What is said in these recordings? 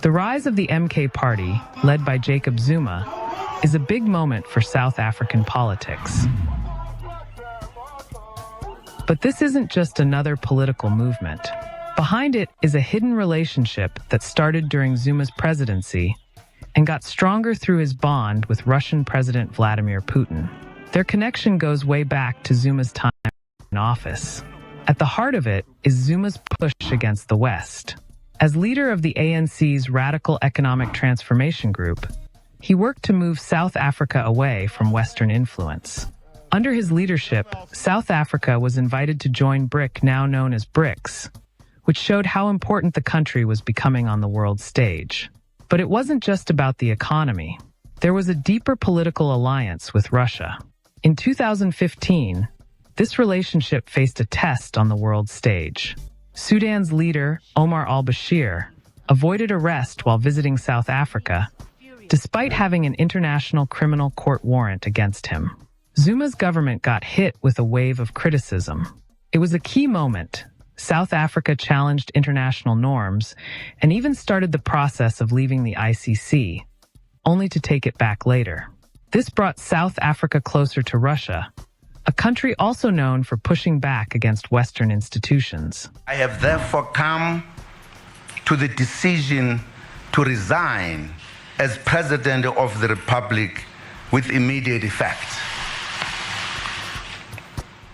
The rise of the MK party, led by Jacob Zuma, is a big moment for South African politics. But this isn't just another political movement. Behind it is a hidden relationship that started during Zuma's presidency and got stronger through his bond with Russian President Vladimir Putin. Their connection goes way back to Zuma's time in office. At the heart of it is Zuma's push against the West. As leader of the ANC's Radical Economic Transformation Group, he worked to move South Africa away from Western influence. Under his leadership, South Africa was invited to join BRIC, now known as BRICS, which showed how important the country was becoming on the world stage. But it wasn't just about the economy. There was a deeper political alliance with Russia. In 2015, this relationship faced a test on the world stage. Sudan's leader, Omar al-Bashir, avoided arrest while visiting South Africa, despite having an international criminal court warrant against him. Zuma's government got hit with a wave of criticism. It was a key moment. South Africa challenged international norms and even started the process of leaving the ICC, only to take it back later. This brought South Africa closer to Russia, a country also known for pushing back against Western institutions. I have therefore come to the decision to resign as President of the Republic with immediate effect.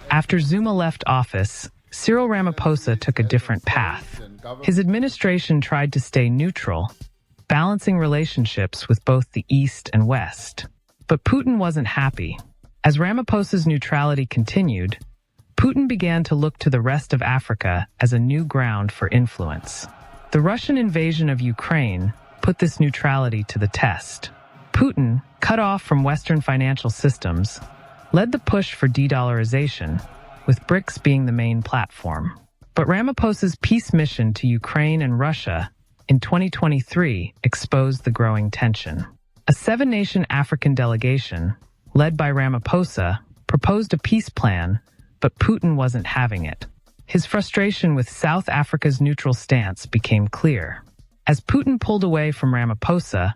After Zuma left office, Cyril Ramaphosa took a different path. His administration tried to stay neutral, balancing relationships with both the East and West. But Putin wasn't happy. As Ramaphosa's neutrality continued, Putin began to look to the rest of Africa as a new ground for influence. The Russian invasion of Ukraine put this neutrality to the test. Putin, cut off from Western financial systems, led the push for de-dollarization, with BRICS being the main platform. But Ramaphosa's peace mission to Ukraine and Russia in 2023 exposed the growing tension. A seven-nation African delegation, led by Ramaphosa, proposed a peace plan, but Putin wasn't having it. His frustration with South Africa's neutral stance became clear. As Putin pulled away from Ramaphosa,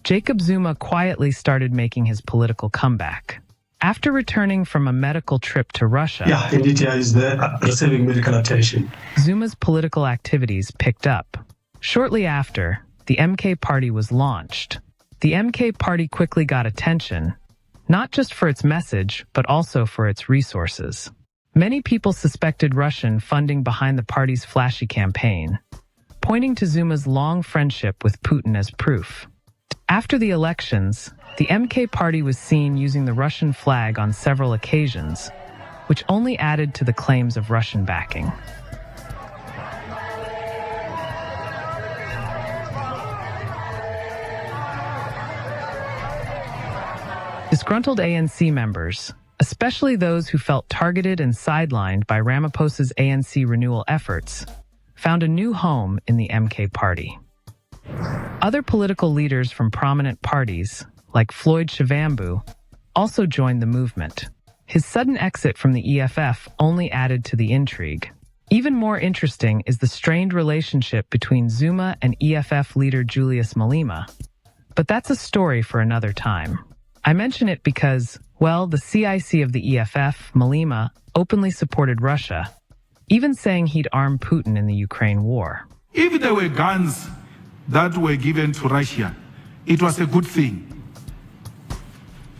Jacob Zuma quietly started making his political comeback. After returning from a medical trip to Russia, indeed, is receiving medical attention. Zuma's political activities picked up. Shortly after, the MK party was launched. The MK party quickly got attention, not just for its message, but also for its resources. Many people suspected Russian funding behind the party's flashy campaign, pointing to Zuma's long friendship with Putin as proof. After the elections, the MK party was seen using the Russian flag on several occasions, which only added to the claims of Russian backing. Disgruntled ANC members, especially those who felt targeted and sidelined by Ramaphosa's ANC renewal efforts, found a new home in the MK party. Other political leaders from prominent parties, like Floyd Shivambu, also joined the movement. His sudden exit from the EFF only added to the intrigue. Even more interesting is the strained relationship between Zuma and EFF leader Julius Malema. But that's a story for another time. I mention it because, well, the CIC of the EFF, Malema, openly supported Russia, even saying he'd arm Putin in the Ukraine war. If there were guns that were given to Russia, it was a good thing.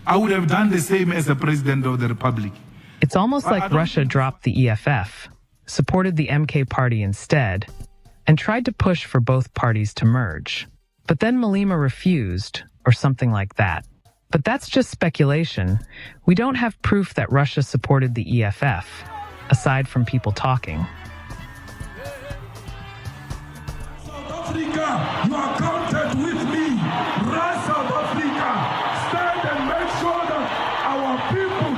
I would have done the same as the President of the Republic. It's almost like Russia dropped the EFF, supported the MK party instead, and tried to push for both parties to merge. But then Malema refused, or something like that. But that's just speculation. We don't have proof that Russia supported the EFF, aside from people talking. South Africa, you are counted with me. Rise, South Africa. Stand and make sure that our people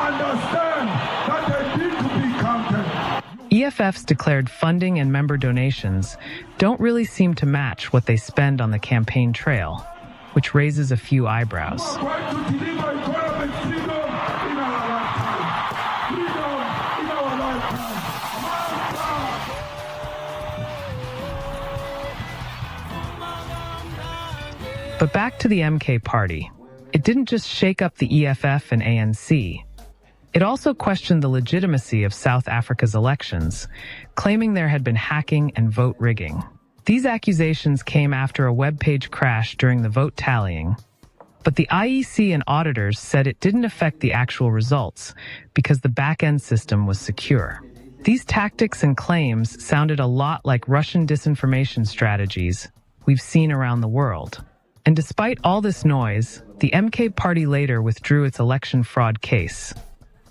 understand that they need to be counted. EFF's declared funding and member donations don't really seem to match what they spend on the campaign trail, which raises a few eyebrows. We are going to deliver economic freedom in our lifetime. Freedom in our lifetime. But back to the MK party. It didn't just shake up the EFF and ANC. It also questioned the legitimacy of South Africa's elections, claiming there had been hacking and vote rigging. These accusations came after a web-page crash during the vote tallying, but the IEC and auditors said it didn't affect the actual results because the back-end system was secure. These tactics and claims sounded a lot like Russian disinformation strategies we've seen around the world. And despite all this noise, the MK party later withdrew its election fraud case.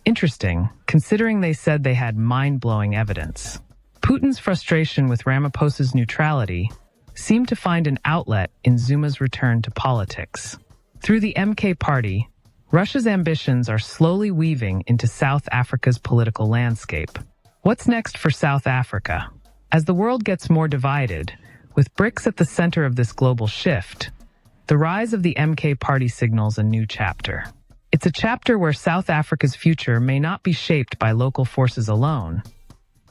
Interesting, considering they said they had mind-blowing evidence. Putin's frustration with Ramaphosa's neutrality seemed to find an outlet in Zuma's return to politics. Through the MK party, Russia's ambitions are slowly weaving into South Africa's political landscape. What's next for South Africa? As the world gets more divided, with BRICS at the center of this global shift, the rise of the MK party signals a new chapter. It's a chapter where South Africa's future may not be shaped by local forces alone,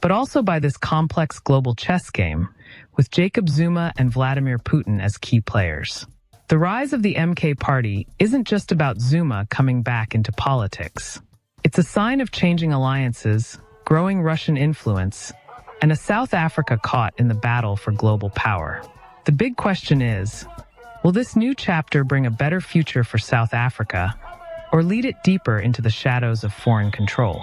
but also by this complex global chess game, with Jacob Zuma and Vladimir Putin as key players. The rise of the MK party isn't just about Zuma coming back into politics. It's a sign of changing alliances, growing Russian influence, and a South Africa caught in the battle for global power. The big question is, will this new chapter bring a better future for South Africa, or lead it deeper into the shadows of foreign control?